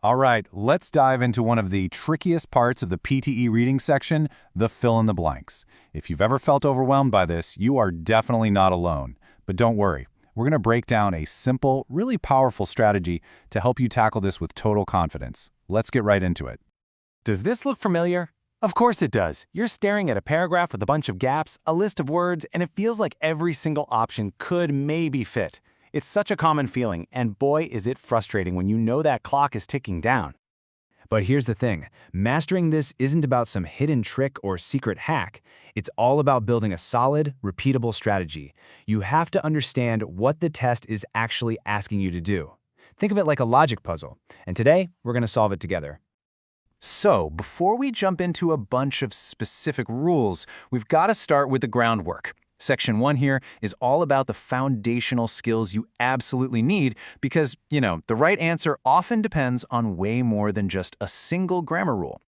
All right, let's dive into one of the trickiest parts of the PTE reading section, the fill in the blanks. If you've ever felt overwhelmed by this, you are definitely not alone. But don't worry, we're going to break down a simple, really powerful strategy to help you tackle this with total confidence. Let's get right into it. Does this look familiar? Of course it does. You're staring at a paragraph with a bunch of gaps, a list of words, and it feels like every single option could maybe fit. It's such a common feeling, and boy, is it frustrating when you know that clock is ticking down. But here's the thing, mastering this isn't about some hidden trick or secret hack. It's all about building a solid, repeatable strategy. You have to understand what the test is actually asking you to do. Think of it like a logic puzzle, and today we're going to solve it together. So, before we jump into a bunch of specific rules, we've got to start with the groundwork. Section 1 here is all about the foundational skills you absolutely need because, the right answer often depends on way more than just a single grammar rule.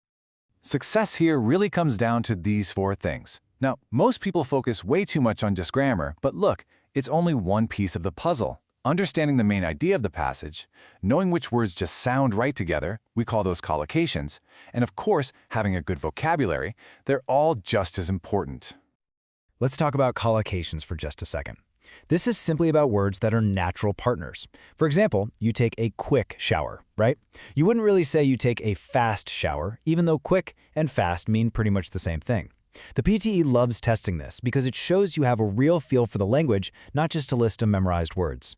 Success here really comes down to these 4 things. Now, most people focus way too much on just grammar, but look, it's only one piece of the puzzle. Understanding the main idea of the passage, knowing which words just sound right together, we call those collocations, and of course, having a good vocabulary, they're all just as important. Let's talk about collocations for just a second. This is simply about words that are natural partners. For example, you take a quick shower, right? You wouldn't really say you take a fast shower, even though quick and fast mean pretty much the same thing. The PTE loves testing this because it shows you have a real feel for the language, not just a list of memorized words.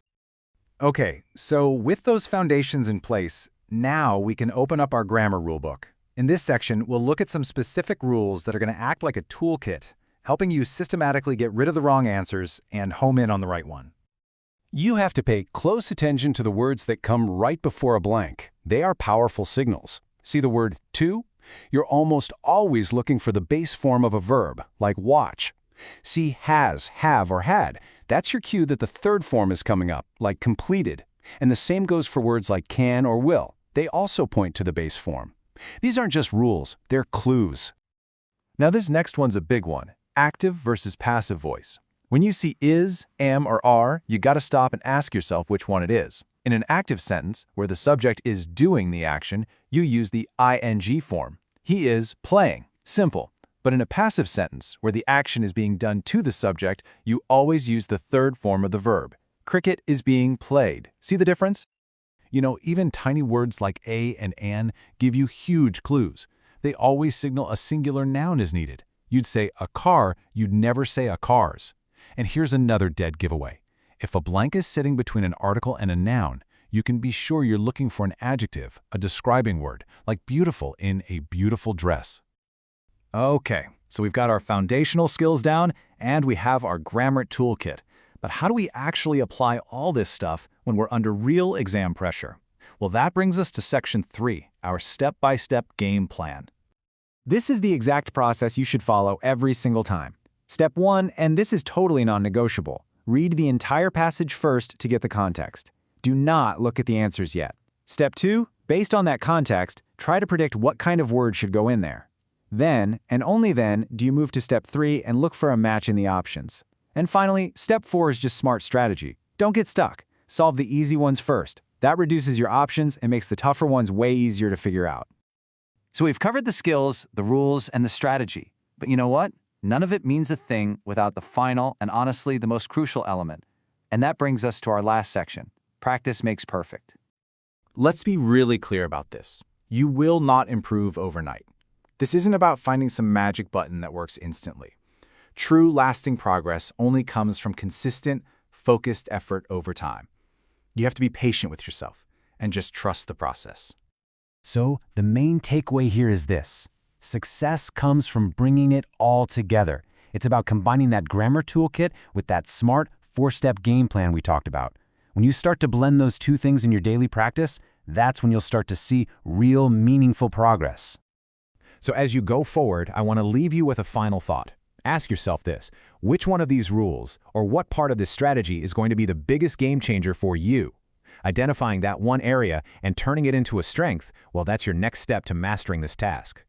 Okay, so with those foundations in place, now we can open up our grammar rulebook. In this section, we'll look at some specific rules that are going to act like a toolkit, helping you systematically get rid of the wrong answers and home in on the right one. You have to pay close attention to the words that come right before a blank. They are powerful signals. See the word to? You're almost always looking for the base form of a verb, like watch. See has, have, or had. That's your cue that the third form is coming up, like completed. And the same goes for words like can or will. They also point to the base form. These aren't just rules, they're clues. Now this next one's a big one. Active versus passive voice. When you see is, am, or are, you gotta stop and ask yourself which one it is. In an active sentence, where the subject is doing the action, you use the ing form. He is playing. Simple. But in a passive sentence, where the action is being done to the subject, you always use the third form of the verb. Cricket is being played. See the difference? Even tiny words like a and an give you huge clues. They always signal a singular noun is needed. You'd say a car, you'd never say a cars. And here's another dead giveaway. If a blank is sitting between an article and a noun, you can be sure you're looking for an adjective, a describing word, like beautiful in a beautiful dress. Okay, so we've got our foundational skills down, and we have our grammar toolkit. But how do we actually apply all this stuff when we're under real exam pressure? Well, that brings us to Section 3, our step-by-step game plan. This is the exact process you should follow every single time. Step 1, and this is totally non-negotiable. Read the entire passage first to get the context. Do not look at the answers yet. Step 2, based on that context, try to predict what kind of word should go in there. Then, and only then, do you move to Step 3 and look for a match in the options. And finally, Step 4 is just smart strategy. Don't get stuck. Solve the easy ones first. That reduces your options and makes the tougher ones way easier to figure out. So we've covered the skills, the rules, and the strategy. But you know what? None of it means a thing without the final and honestly the most crucial element. And that brings us to our last section. Practice makes perfect. Let's be really clear about this. You will not improve overnight. This isn't about finding some magic button that works instantly. True, lasting progress only comes from consistent, focused effort over time. You have to be patient with yourself and just trust the process. So, the main takeaway here is this. Success comes from bringing it all together. It's about combining that grammar toolkit with that smart 4-step game plan we talked about. When you start to blend those two things in your daily practice, that's when you'll start to see real, meaningful progress. So as you go forward, I want to leave you with a final thought. Ask yourself this: which one of these rules or what part of this strategy is going to be the biggest game changer for you? Identifying that one area and turning it into a strength, well, that's your next step to mastering this task.